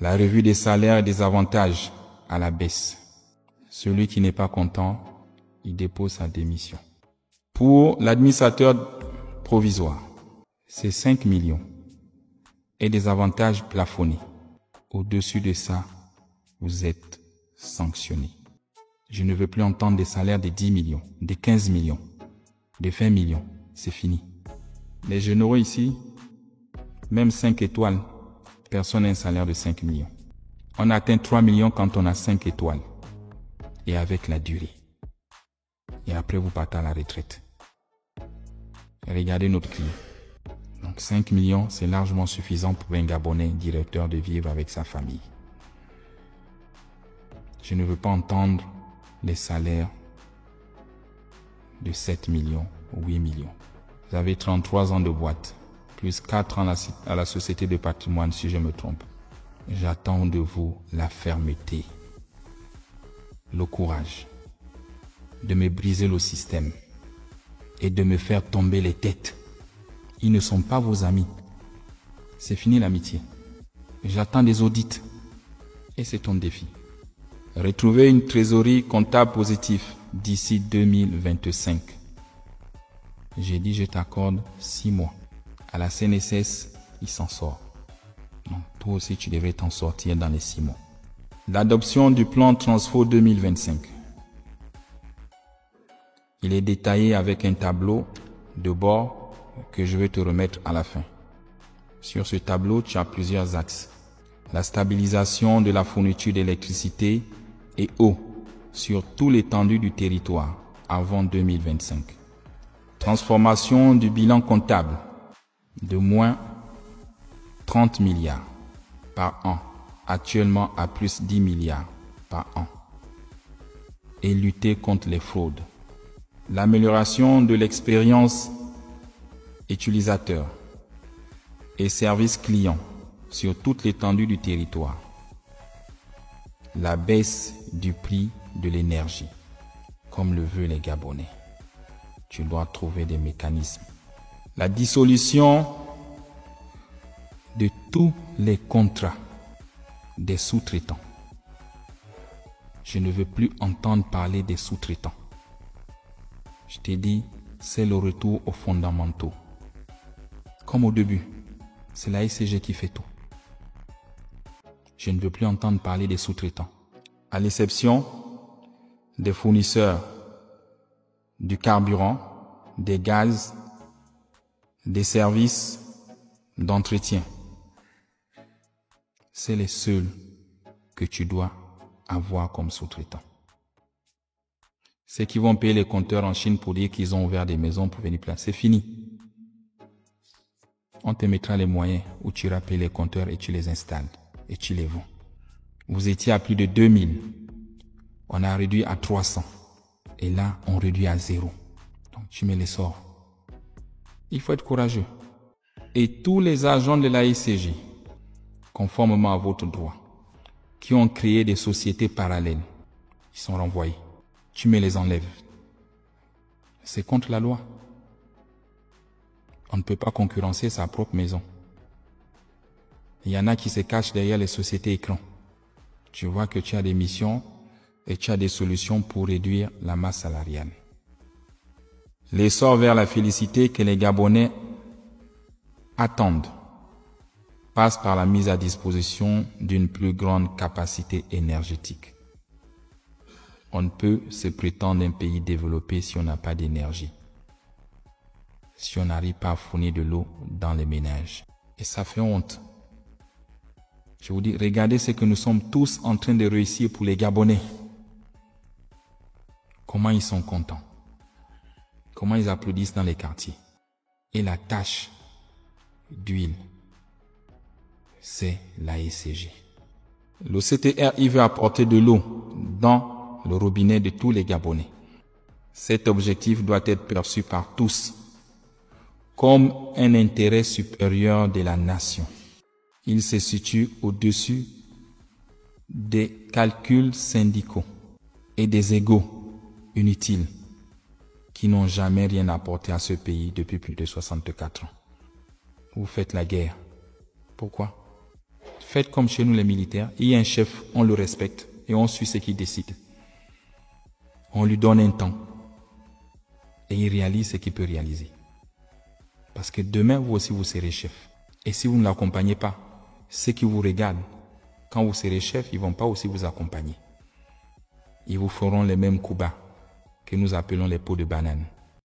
La revue des salaires et des avantages à la baisse. Celui qui n'est pas content, il dépose sa démission. Pour l'administrateur provisoire, c'est 5 millions et des avantages plafonnés. Au-dessus de ça, vous êtes sanctionné. Je ne veux plus entendre des salaires de 10 millions, de 15 millions, de 20 millions. C'est fini. Les généraux ici, même 5 étoiles, personne n'a un salaire de 5 millions. On atteint 3 millions quand on a 5 étoiles. Et avec la durée. Et après, vous partez à la retraite. Regardez notre client. Donc 5 millions, c'est largement suffisant pour un Gabonais directeur de vivre avec sa famille. Je ne veux pas entendre les salaires de 7 millions ou 8 millions. Vous avez 33 ans de boîte, plus 4 ans à la société de patrimoine si je me trompe. J'attends de vous la fermeté, le courage de me briser le système et de me faire tomber les têtes. Ils ne sont pas vos amis. C'est fini l'amitié. J'attends des audits et c'est ton défi. Retrouver une trésorerie comptable positive d'ici 2025. J'ai dit je t'accorde 6 mois. À la CNSS, il s'en sort. Donc toi aussi tu devrais t'en sortir dans les 6 mois. L'adoption du plan Transfo 2025. Il est détaillé avec un tableau de bord que je vais te remettre à la fin. Sur ce tableau, tu as plusieurs axes. La stabilisation de la fourniture d'électricité et eau sur tout l'étendue du territoire avant 2025. Transformation du bilan comptable de moins 30 milliards par an, actuellement à plus 10 milliards par an. Et lutter contre les fraudes. L'amélioration de l'expérience utilisateur et service client sur toute l'étendue du territoire. La baisse du prix de l'énergie, comme le veulent les Gabonais. Tu dois trouver des mécanismes. La dissolution de tous les contrats des sous-traitants. Je ne veux plus entendre parler des sous-traitants. Je t'ai dit, c'est le retour aux fondamentaux. Comme au début, c'est la SCG qui fait tout. Je ne veux plus entendre parler des sous-traitants. À l'exception des fournisseurs du carburant, des gaz, des services d'entretien. C'est les seuls que tu dois avoir comme sous-traitants. Ceux qui vont payer les compteurs en Chine pour dire qu'ils ont ouvert des maisons pour venir placer, c'est fini. On te mettra les moyens où tu iras payer les compteurs et tu les installes et tu les vends. Vous étiez à plus de 2000. On a réduit à 300. Et là, on réduit à 0. Donc, tu mets les sorts. Il faut être courageux. Et tous les agents de la ICJ, conformément à votre droit, qui ont créé des sociétés parallèles, ils sont renvoyés. Tu me les enlèves. C'est contre la loi. On ne peut pas concurrencer sa propre maison. Il y en a qui se cachent derrière les sociétés écrans. Tu vois que tu as des missions et tu as des solutions pour réduire la masse salariale. L'essor vers la félicité que les Gabonais attendent passe par la mise à disposition d'une plus grande capacité énergétique. On ne peut se prétendre un pays développé si on n'a pas d'énergie. Si on n'arrive pas à fournir de l'eau dans les ménages. Et ça fait honte. Je vous dis, regardez ce que nous sommes tous en train de réussir pour les Gabonais. Comment ils sont contents. Comment ils applaudissent dans les quartiers. Et la tâche d'huile, c'est la SCG. Le CTR, il veut apporter de l'eau dans le robinet de tous les Gabonais. Cet objectif doit être perçu par tous comme un intérêt supérieur de la nation. Il se situe au-dessus des calculs syndicaux et des égos inutiles qui n'ont jamais rien apporté à ce pays depuis plus de 64 ans. Vous faites la guerre. Pourquoi? Faites comme chez nous les militaires. Il y a un chef, on le respecte et on suit ce qu'il décide. On lui donne un temps. Et il réalise ce qu'il peut réaliser. Parce que demain, vous aussi, vous serez chef. Et si vous ne l'accompagnez pas, ceux qui vous regardent, quand vous serez chef, ils ne vont pas aussi vous accompagner. Ils vous feront les mêmes coups bas que nous appelons les pots de banane.